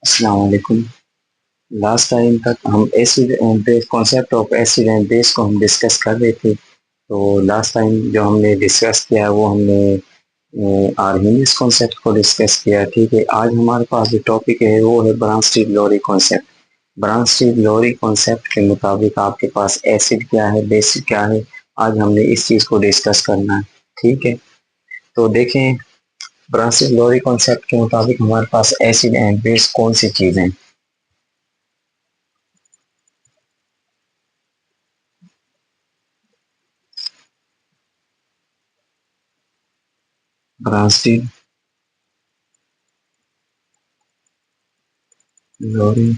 अस्सलाम वालेकुम। Last time तक हम acid and base concept of acid and base को हम डिस्कस कर रहे थे। तो लास्ट टाइम जो हमने डिस्कस किया वो हमने आर्हीनियस कॉन्सेप्ट को डिस्कस किया। ठीक है, आज हमारे पास जो टॉपिक है वो है ब्रांच-स्टील-लोरी कॉन्सेप्ट। ब्रांच-स्टील-लोरी कॉन्सेप्ट के मुताबिक आपके पास एसिड क्या है, बेस क्या है, आज हमने इस चीज़ को डिस्कस करना है। ठीक है, तो देखें ब्रांच-स्टील-लोरी कॉन्सेप्ट के मुताबिक हमारे पास एसिड एंड बेस कौन सी चीज़ है। Bronsted Lowry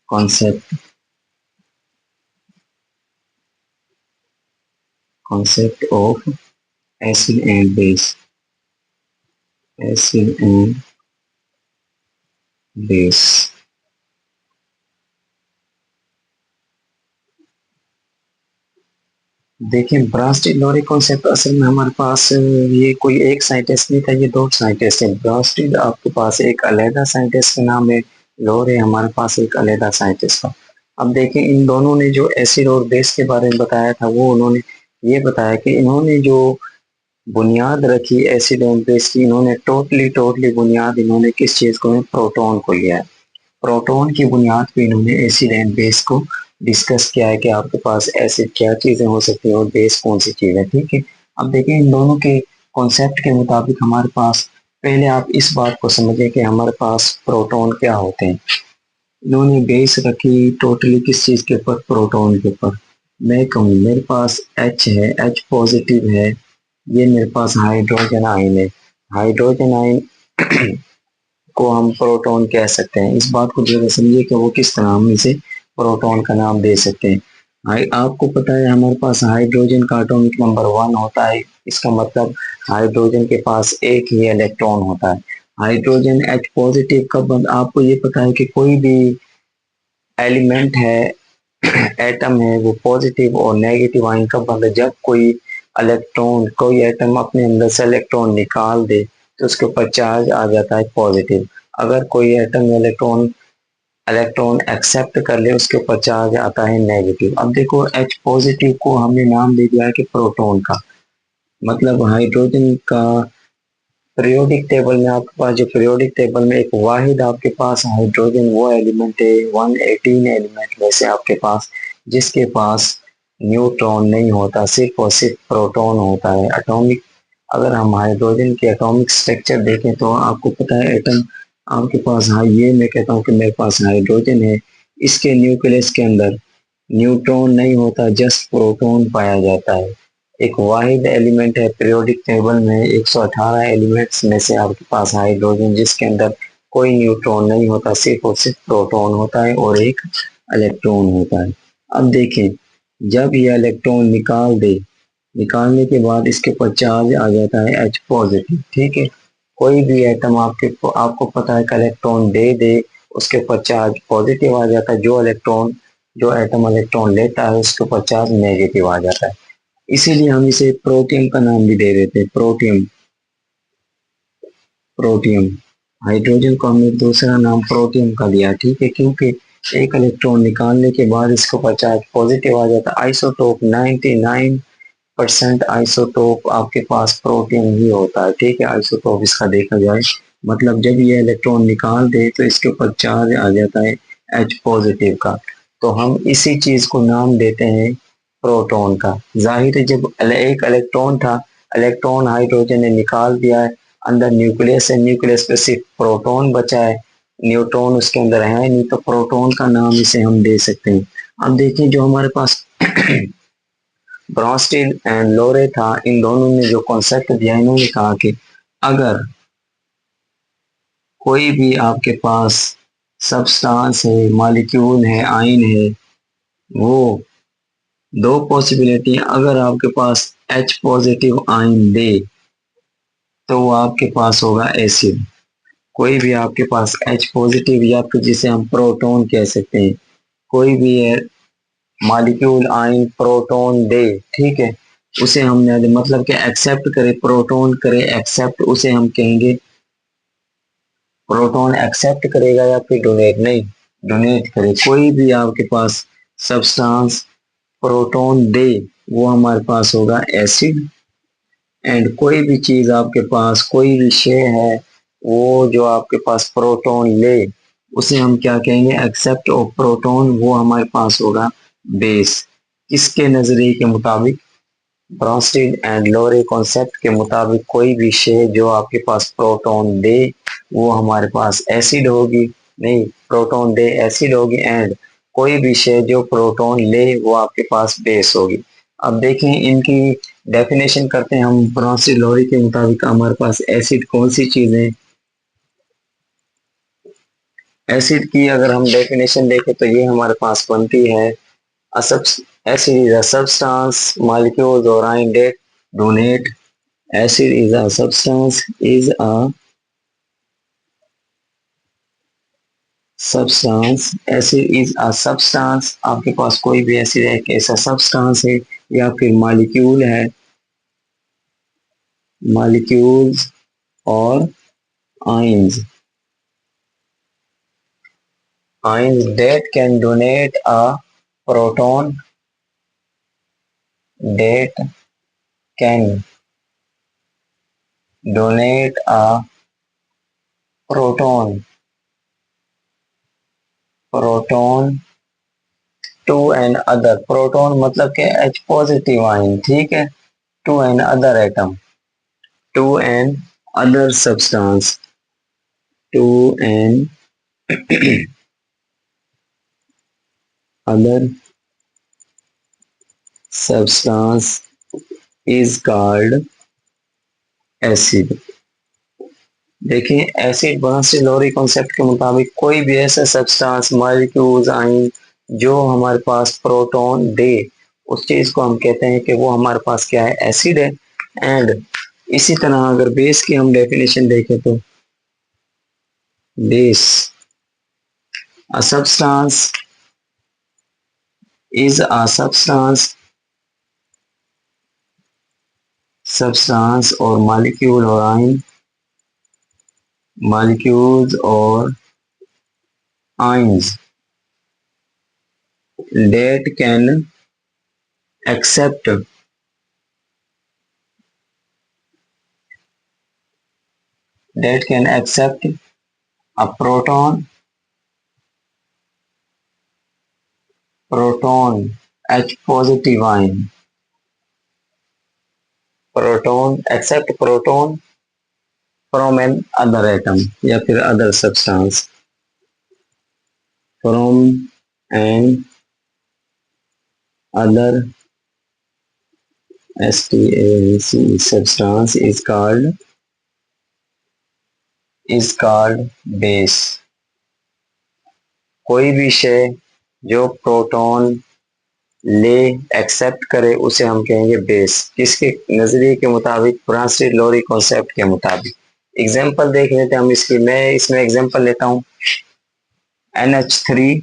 concept of acid and base. देखिए ब्रांच लोरी कॉन्सेप्ट असल में हमारे पास ये कोई एक साइंटिस्ट नहीं था, ये दो साइंटिस्ट हैं। ब्रांच आपके पास एक अलहदा साइंटिस्ट का नाम है, लोरे हमारे पास एक अलहदा साइंटिस्ट था। अब देखें इन दोनों ने जो एसिड और बेस के बारे में बताया था वो उन्होंने ये बताया कि इन्होंने जो बुनियाद रखी एसिड और बेस की, इन्होंने टोटली टोटली बुनियाद इन्होंने किस चीज को है, प्रोटॉन को लिया है। प्रोटॉन की बुनियाद पे इन्होंने एसिड एंड बेस को डिस्कस किया है कि आपके पास एसिड क्या चीजें हो सकती है और बेस कौन सी चीज है। ठीक है, अब देखिए इन दोनों के कॉन्सेप्ट के मुताबिक हमारे पास, पहले आप इस बात को समझें कि हमारे पास प्रोटॉन क्या होते हैं। इन्होंने बेस रखी टोटली किस चीज के ऊपर, प्रोटॉन के ऊपर। मैं कहूँ मेरे पास एच है, एच पॉजिटिव है, ये मेरे पास हाइड्रोजन आयन है। हाइड्रोजन आयन को हम प्रोटॉन कह सकते हैं। इस बात को जरा समझिए कि वो किस तरह हम इसे प्रोटॉन का नाम दे सकते हैं। हाई आपको पता है हमारे पास हाइड्रोजन का एटॉमिक नंबर 1 होता है। इसका मतलब हाइड्रोजन के पास एक ही इलेक्ट्रॉन होता है। हाइड्रोजन एच पॉजिटिव कब बन, आपको ये पता है कि कोई भी एलिमेंट है, एटम है, वो पॉजिटिव और नेगेटिव आयन कब बनता है, जब कोई एटम अपने अंदर से इलेक्ट्रॉन निकाल दे तो उसके ऊपर चार्ज आ जाता है पॉजिटिव। अगर कोई एटम इलेक्ट्रॉन इलेक्ट्रॉन एक्सेप्ट कर ले उसके ऊपर चार्ज आता है नेगेटिव। अब देखो एच पॉजिटिव को हमने नाम दे दिया है कि प्रोटॉन का, मतलब हाइड्रोजन का पीरियोडिक टेबल में, आपके पास जो पीरियोडिक टेबल में एक वाहिद आपके पास हाइड्रोजन वो एलिमेंट है 118 एलिमेंट में से आपके पास, जिसके पास न्यूट्रॉन नहीं होता, सिर्फ और सिर्फ प्रोटॉन होता है। एटॉमिक, अगर हम हाइड्रोजन के एटॉमिक स्ट्रक्चर देखें तो आपको पता है एटम आपके पास, हाँ ये मैं कहता हूँ कि मेरे पास हाइड्रोजन है, इसके न्यूक्लियस के अंदर न्यूट्रॉन नहीं होता, जस्ट प्रोटॉन पाया जाता है। एक वाहिद एलिमेंट है पीरियोडिक टेबल में 118 एलिमेंट्स में से आपके पास हाइड्रोजन, जिसके अंदर कोई न्यूट्रॉन नहीं होता, सिर्फ और सिर्फ प्रोटॉन होता है और एक इलेक्ट्रॉन होता है। अब देखें जब ये इलेक्ट्रॉन निकालने के बाद इसके ऊपर चार्ज आ जाता है एच पॉजिटिव। ठीक है, कोई भी एटम आपको पता है कि इलेक्ट्रॉन दे दे उसके ऊपर चार्ज पॉजिटिव आ जाता है, जो एटम इलेक्ट्रॉन लेता है उसके ऊपर चार्ज नेगेटिव आ जाता है। इसीलिए हम इसे प्रोटियम का नाम भी दे देते हैं, प्रोटियम। प्रोटियम हाइड्रोजन को हमने दूसरा नाम प्रोटियम का दिया। ठीक है, क्योंकि एक इलेक्ट्रॉन निकालने के बाद इसके ऊपर चार्ज पॉजिटिव आ जाता है। आइसोटोप 99% आइसोटोप आपके पास प्रोटियम ही होता है। ठीक है, आइसोटोप इसका देखा जाए मतलब जब ये इलेक्ट्रॉन निकाल दे तो इसके ऊपर चार्ज आ जाता है एच पॉजिटिव का, तो हम इसी चीज को नाम देते हैं प्रोटॉन का। जाहिर है जब एक इलेक्ट्रॉन था, इलेक्ट्रॉन हाइड्रोजन ने निकाल दिया है, अंदर न्यूक्लियस है, न्यूक्लियस पे सिर्फ प्रोटॉन बचा है, न्यूट्रॉन उसके अंदर है नहीं, तो प्रोटॉन का नाम इसे हम दे सकते हैं। अब देखिए जो हमारे पास ब्रॉन्स्टील एंड लोरे था, इन दोनों ने जो कॉन्सेप्ट दिया, इन्होंने कहा कि अगर कोई भी आपके पास सब्सटेंस है, मॉलिक्यूल है, आयन है, वो दो पॉसिबिलिटी, अगर आपके पास एच पॉजिटिव आयन दे तो वो आपके पास होगा एसिड। कोई भी आपके पास एच पॉजिटिव या फिर जिसे हम प्रोटॉन कह सकते हैं, कोई भी है मॉलिक्यूल आयन प्रोटॉन दे, ठीक है, उसे हमने मतलब कि एक्सेप्ट करे, प्रोटॉन करे एक्सेप्ट, उसे हम कहेंगे प्रोटॉन एक्सेप्ट करेगा या फिर डोनेट, नहीं डोनेट करे। कोई भी आपके पास सब्सटेंस प्रोटॉन दे वो हमारे पास होगा एसिड। एंड कोई भी चीज आपके पास, कोई भी शेय है वो जो आपके पास प्रोटॉन ले, उसे हम क्या कहेंगे, एक्सेप्ट ऑफ प्रोटॉन, वो हमारे पास होगा बेस। किसके नजरिए के मुताबिक, ब्रोंस्टेड एंड लोरे कॉन्सेप्ट के मुताबिक कोई भी शेय जो आपके पास प्रोटॉन दे वो हमारे पास एसिड होगी, नहीं प्रोटॉन दे एसिड होगी। एंड कोई भी शेय जो प्रोटॉन ले वो आपके पास बेस होगी। अब देखें इनकी डेफिनेशन करते हैं हम। ब्रोंस्टेड लोरे के मुताबिक हमारे पास एसिड कौन सी चीज है। एसिड की अगर हम डेफिनेशन देखें तो ये हमारे पास बनती है, acid is a substance, molecules or ion that donate. Acid is a substance, acid is a substance। आपके पास कोई भी एसिड है, एक ऐसा सब्सटेंस है या फिर मॉलिक्यूल है, मॉलिक्यूल्स और ions, ions that can donate a proton, that can donate a proton, proton to another. Proton मतलब के H पॉजिटिव आयन, ठीक है, to another atom, to another substance, to another substance is called acid. देखिए acid Bronsted Lowry concept के मुताबिक कोई भी ऐसा सब्सटेंस, मॉलिक्यूल्स, आयन जो हमारे पास प्रोटॉन दे, उस चीज को हम कहते हैं कि वो हमारे पास क्या है, एसिड है। एंड इसी तरह अगर बेस की हम डेफिनेशन देखें तो base, a substance is a substance or molecule or ion, molecules or ions that can accept, that can accept a proton, proton H positive ion, proton accept proton from an other atom या फिर other substance, from an other substance is called base। कोई भी शेय जो proton ले, accept करे, उसे हम कहेंगे बेस। किसके नजरिए के मुताबिक, ब्रोंस्टेड लोरे कॉन्सेप्ट के मुताबिक। एग्जांपल देख लेते हैं हम इसकी। मैं इसमें एग्जांपल लेता हूं NH3,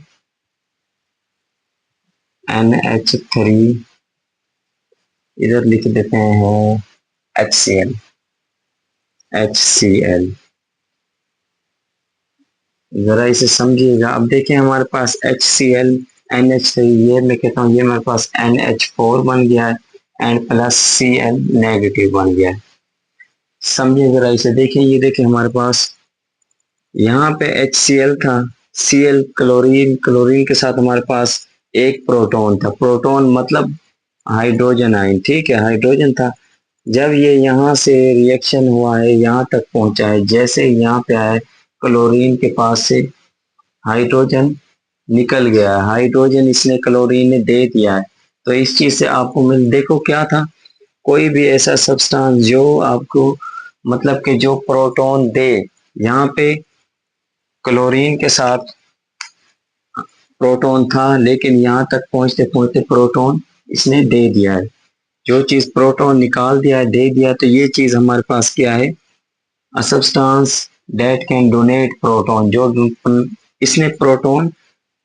NH3 इधर लिख देते हैं HCl, HCl। जरा इसे समझिएगा। अब देखिए हमारे पास HCl, NH3, ये मैं कहता हूँ ये मेरे पास NH4 बन गया है एंड प्लस Cl नेगेटिव बन गया है। समझिए जरा इसे, देखिए ये देखिए हमारे पास यहाँ पे HCl था, Cl क्लोरीन, क्लोरीन के साथ हमारे पास एक प्रोटॉन था। प्रोटॉन मतलब हाइड्रोजन आयन, ठीक है, हाइड्रोजन था। जब ये यहाँ से रिएक्शन हुआ है, यहाँ तक पहुंचा है, जैसे यहाँ पे आया क्लोरीन के पास से हाइड्रोजन निकल गया है, हाइड्रोजन इसने क्लोरीन ने दे दिया है। तो इस चीज से आपको मिल, देखो क्या था, कोई भी ऐसा सब्सटेंस जो आपको मतलब कि जो प्रोटॉन दे, यहाँ पे क्लोरीन के साथ प्रोटॉन था लेकिन यहाँ तक पहुंचते पहुंचते प्रोटॉन इसने दे दिया है। जो चीज प्रोटॉन निकाल दिया है, दे दिया, तो ये चीज हमारे पास क्या है, अ substance that can donate proton. जो इसने प्रोटॉन,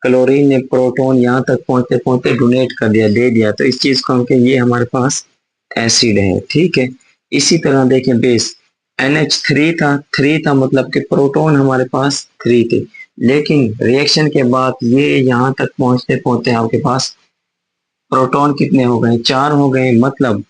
क्लोरीन ने प्रोटॉन यहाँ तक पहुंचते पहुंचते डोनेट कर दिया, दे दिया, तो इस चीज को हम कहें ये हमारे पास एसिड है, ठीक है। इसी तरह देखें बेस, NH3 था, 3 था मतलब कि प्रोटॉन हमारे पास 3 थे। लेकिन रिएक्शन के बाद ये यहाँ तक पहुंचते पहुंचते आपके पास प्रोटॉन कितने हो गए, 4 हो गए। मतलब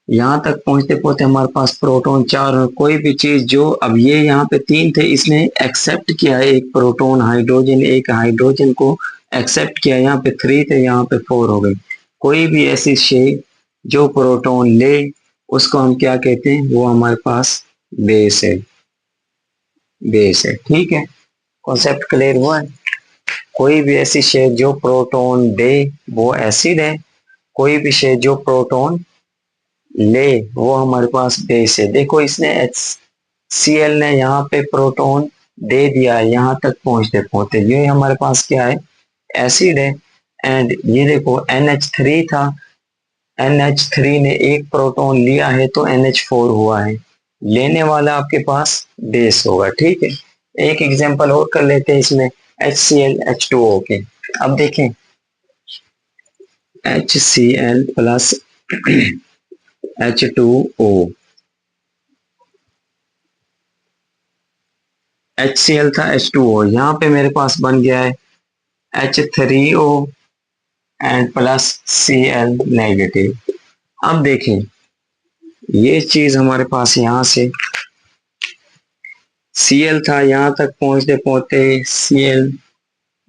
यहाँ तक पहुंचते पहुंचते हमारे पास प्रोटॉन 4 कोई भी चीज जो, अब ये यहाँ पे 3 थे, इसने एक्सेप्ट किया है एक प्रोटॉन हाइड्रोजन, एक हाइड्रोजन को एक्सेप्ट किया, यहाँ पे 3 थे, यहाँ पे 4 हो गए। कोई भी ऐसी शेप जो प्रोटॉन ले उसको हम क्या कहते हैं, वो हमारे पास बेस है, बेस है। ठीक है, कॉन्सेप्ट क्लियर हुआ है। कोई भी ऐसी शेप जो प्रोटॉन दे वो एसिड है, कोई भी शेप जो प्रोटॉन ले वो हमारे पास बेस है। देखो इसने HCl ने यहाँ पे प्रोटॉन दे दिया है यहाँ तक पहुंचते पहुंचते, ये हमारे पास क्या है, एसिड है। एंड ये देखो NH3 था, NH3 ने एक प्रोटॉन लिया है तो NH4 हुआ है, लेने वाला आपके पास बेस होगा। ठीक है, एक एग्जांपल और कर लेते हैं इसमें, HCl H2O के। अब देखें HCl प्लस H2O, HCl था H2O, यहाँ पे मेरे पास बन गया है H3O and plus Cl negative. अब देखें ये चीज हमारे पास यहाँ से Cl था, यहाँ तक पहुंचते पहुंचते Cl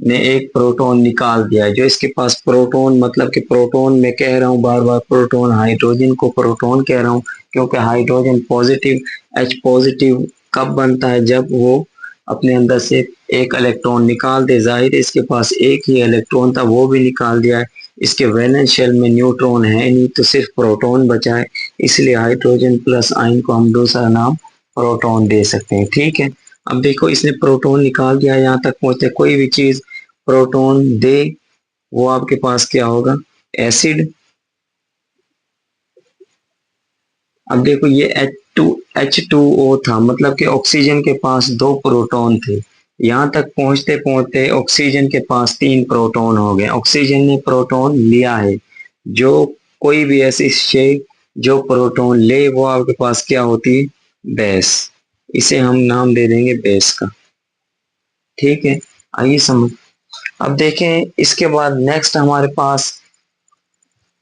ने एक प्रोटॉन निकाल दिया है, जो इसके पास प्रोटॉन, मतलब कि प्रोटॉन मैं कह रहा हूँ बार बार प्रोटॉन, हाइड्रोजन को प्रोटॉन कह रहा हूँ क्योंकि हाइड्रोजन पॉजिटिव, H पॉजिटिव कब बनता है, जब वो अपने अंदर से एक इलेक्ट्रॉन निकाल दे। जाहिर है इसके पास एक ही इलेक्ट्रॉन था, वो भी निकाल दिया है। इसके वैलेंस शेल में न्यूट्रॉन है नहीं तो सिर्फ प्रोटॉन बचा है, इसलिए हाइड्रोजन प्लस आयन को हम दूसरा नाम प्रोटॉन दे सकते हैं। ठीक है, अब देखो इसने प्रोटॉन निकाल दिया, यहाँ तक पहुंचते, कोई भी चीज प्रोटॉन दे वो आपके पास क्या होगा, एसिड। अब देखो ये H2O था, मतलब कि ऑक्सीजन के पास 2 प्रोटॉन थे, यहाँ तक पहुंचते पहुंचते ऑक्सीजन के पास 3 प्रोटॉन हो गए, ऑक्सीजन ने प्रोटॉन लिया है। जो कोई भी ऐसी शेप जो प्रोटॉन ले वो आपके पास क्या होती है, बेस। इसे हम नाम दे देंगे बेस का। ठीक है, आइए समझ। अब देखें इसके बाद नेक्स्ट हमारे पास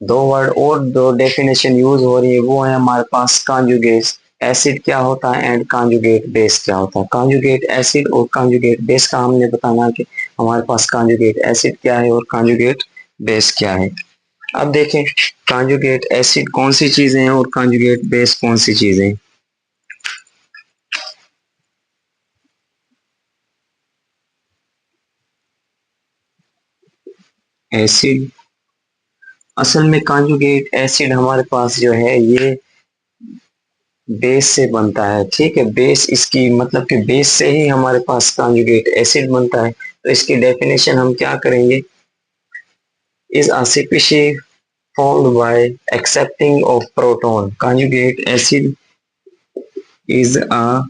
दो वर्ड और दो डेफिनेशन यूज हो रही है, वो है हमारे पास कॉन्जुगेट एसिड क्या होता है एंड कॉन्जुगेट बेस क्या होता है। कॉन्जुगेट एसिड और कॉन्जुगेट बेस का हमने बताना कि हमारे पास कॉन्जुगेट एसिड क्या है और कॉन्जुगेट बेस क्या है। अब देखें कॉन्जुगेट एसिड कौन सी चीजें हैं और कॉन्जुगेट बेस कौन सी चीजें हैं। एसिड, असल में कॉन्जुगेट एसिड हमारे पास जो है ये बेस से बनता है। ठीक है, बेस इसकी मतलब कि बेस से ही हमारे पास कॉन्जुगेट एसिड बनता है। तो इसकी डेफिनेशन हम क्या करेंगे, is a species formed by accepting of proton. Conjugate acid is a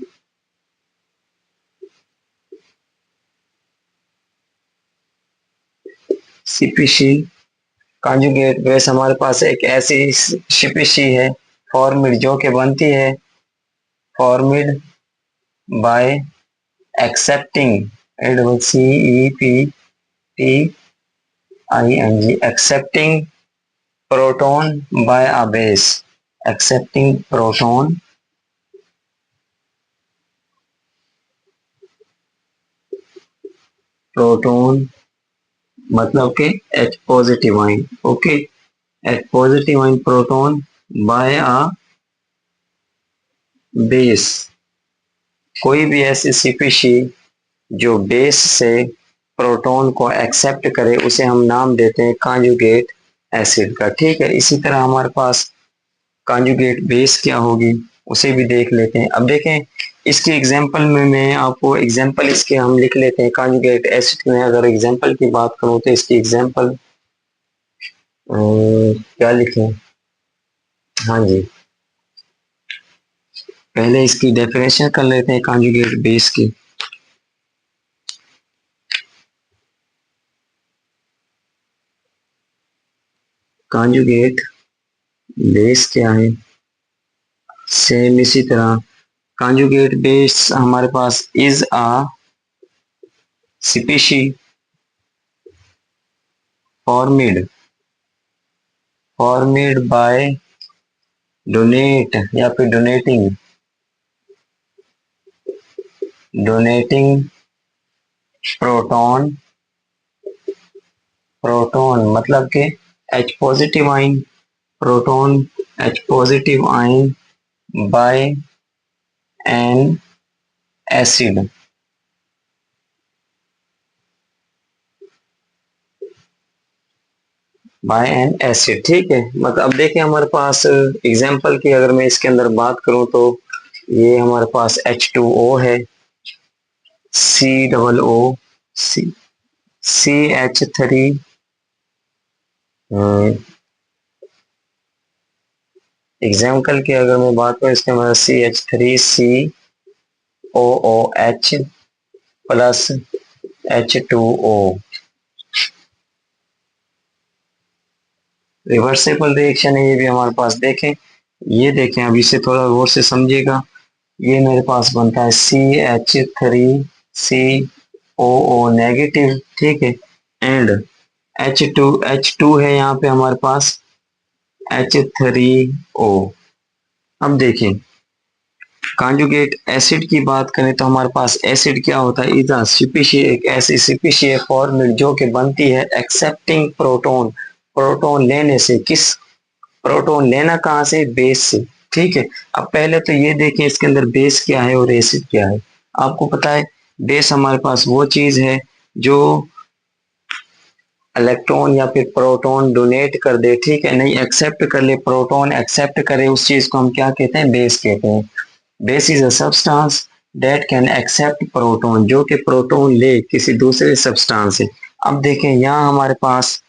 species। conjugate base हमारे पास एक ऐसी species है formed जो कि बनती है formed by accepting, CEPTING, accepting proton by a base, accepting proton मतलब के H positive ion. Okay, H positive ion proton by a base. कोई भी ऐसी स्पीशीज जो बेस से प्रोटॉन को एक्सेप्ट करे उसे हम नाम देते हैं कॉन्जुगेट एसिड का। ठीक है, इसी तरह हमारे पास कॉन्जुगेट बेस क्या होगी उसे भी देख लेते हैं। अब देखें इसके एग्जांपल में मैं आपको एग्जांपल इसके हम लिख लेते हैं। कॉन्जुगेट एसिड में अगर एग्जांपल की बात करूं तो इसकी एग्जांपल क्या लिखें, हाँ जी, पहले इसकी डेफिनेशन कर लेते हैं कॉन्जुगेट बेस की। कॉन्जुगेट बेस क्या है, सेम इसी तरह कॉन्जुगेट बेस हमारे पास is a species formed by donate या फिर डोनेटिंग प्रोटॉन प्रोटॉन मतलब के H positive ion proton H positive ion by an acid by an acid. ठीक है, मतलब अब देखिए हमारे पास एग्जांपल की अगर मैं इसके अंदर बात करूं तो ये हमारे पास H2O है, सी डबल ओ सी CH3 एग्जाम्पल की अगर मैं बात करूं इसके हमारा CH3COOH plus H2O reversible reaction है ये भी हमारे पास। देखें, ये देखें, अब इसे थोड़ा गौर से समझिएगा। ये मेरे पास बनता है CH3COO नेगेटिव, ठीक है, एंड H2 है यहाँ पे हमारे पास H3O। अब देखें कॉन्जुगेट एसिड की बात करें तो हमारे पास एसिड क्या होता है, इज स्पीशीज, एक ऐसी स्पीशीज फॉर्मेट जो कि बनती है एक्सेप्टिंग प्रोटोन, प्रोटोन लेने से। किस प्रोटोन लेना कहाँ से, बेस से। ठीक है, अब पहले तो ये देखें इसके अंदर बेस क्या है और एसिड क्या है। आपको पता है बेस हमारे पास वो चीज है जो इलेक्ट्रॉन या फिर प्रोटॉन डोनेट कर दे, ठीक है, नहीं एक्सेप्ट कर ले, प्रोटॉन एक्सेप्ट करे, उस चीज को हम क्या कहते हैं, बेस कहते हैं। Base is a substance that can accept proton, जो कि प्रोटॉन ले किसी दूसरे सब्सटेंस से। अब देखें यहाँ हमारे पास,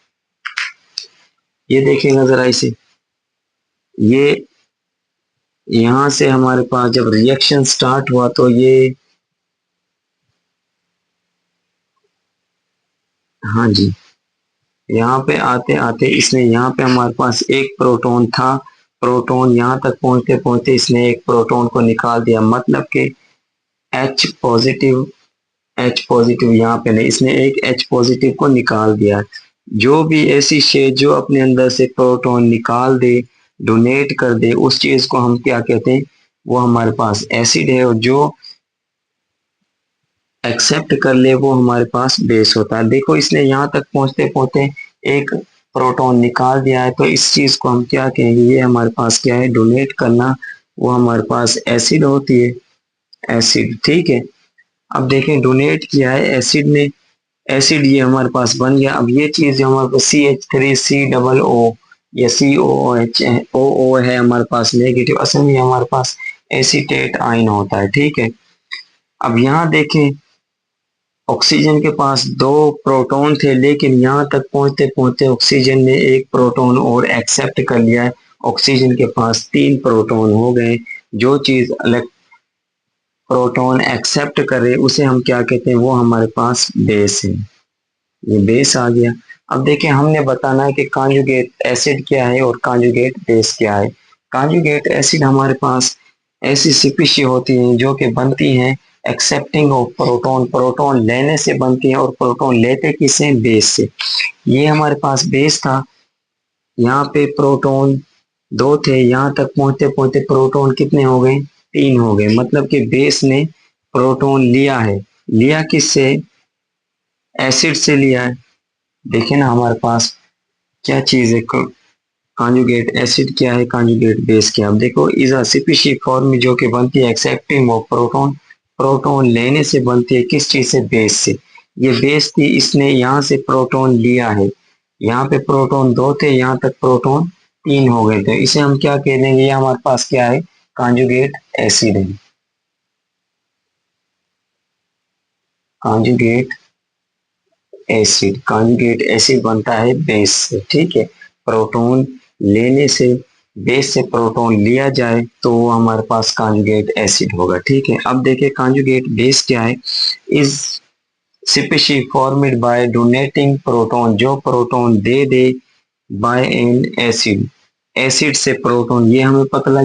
ये देखेंगे जरा इसे, ये यहाँ से हमारे पास जब रिएक्शन स्टार्ट हुआ तो ये, हाँ जी, यहाँ पे आते आते इसने, यहाँ पे हमारे पास एक प्रोटॉन था, प्रोटॉन यहाँ तक पहुंचते पहुंचते इसने एक प्रोटॉन को निकाल दिया, मतलब कि एच पॉजिटिव यहाँ पे नहीं, इसने एक एच पॉजिटिव को निकाल दिया। जो भी ऐसी शे जो अपने अंदर से प्रोटॉन निकाल दे, डोनेट कर दे, उस चीज को हम क्या कहते हैं, वो हमारे पास एसिड है, और जो एक्सेप्ट कर ले वो हमारे पास बेस होता है। देखो इसने यहाँ तक पहुंचते पहुंचते एक प्रोटॉन निकाल दिया है, तो इस चीज को हम क्या कहेंगे, ये हमारे पास क्या है, डोनेट करना, वो हमारे पास एसिड होती है, एसिड। ठीक है, अब देखें डोनेट किया है एसिड ने, एसिड ये हमारे पास बन गया। अब ये चीज हमारे पास CH3C या COOH है हमारे पास नेगेटिव, असल में हमारे पास एसीटेट आयन होता है। ठीक है, अब यहाँ देखें ऑक्सीजन के पास दो प्रोटॉन थे, लेकिन यहाँ तक पहुंचते पहुंचते ऑक्सीजन ने एक प्रोटॉन और एक्सेप्ट कर लिया है, ऑक्सीजन के पास तीन प्रोटॉन हो गए। जो चीज प्रोटॉन एक्सेप्ट करे उसे हम क्या कहते हैं, वो हमारे पास बेस है, ये बेस आ गया। अब देखिए हमने बताना है कि कॉन्जुगेट एसिड क्या है और कॉन्जुगेट बेस क्या है। कॉन्जुगेट एसिड हमारे पास ऐसी स्पीशी होती हैं जो कि बनती हैं एक्सेप्टिंग ऑफ प्रोटॉन, प्रोटॉन लेने से बनती हैं, और प्रोटॉन लेते किसे, बेस से। ये हमारे पास बेस था, यहाँ पे प्रोटॉन दो थे, यहाँ तक पहुंचते पहुंचते प्रोटॉन कितने हो गए, तीन हो गए, मतलब कि बेस ने प्रोटॉन लिया है, लिया किससे, एसिड से लिया है। देखिए ना हमारे पास क्या चीज है, कॉन्जुगेट एसिड क्या है, कॉन्जुगेट बेस क्या है। अब देखो इज अ स्पीशी फॉर्म जो कि बनती है एक्सेप्टिंग ऑफ प्रोटॉन, प्रोटॉन लेने से बनती है, किस चीज से, बेस से। ये बेस थी, इसने यहाँ से प्रोटॉन लिया है, यहाँ पे प्रोटॉन दो थे, यहाँ तक प्रोटॉन तीन हो गए थे, इसे हम क्या कह देंगे, ये हमारे पास क्या है, कॉन्जुगेट एसिड है, कॉन्जुगेट एसिड। कॉन्जुगेट एसिड बनता है बेस से, ठीक है, प्रोटॉन लेने से, बेस से प्रोटॉन लिया जाए तो वो हमारे पास कॉन्जुगेट एसिड होगा। ठीक है, अब देखिए कॉन्जुगेट बेस क्या है, is species formed by donating proton, जो प्रोटॉन दे दे बाय एन एसिड, एसिड से प्रोटॉन, ये हमें पता लग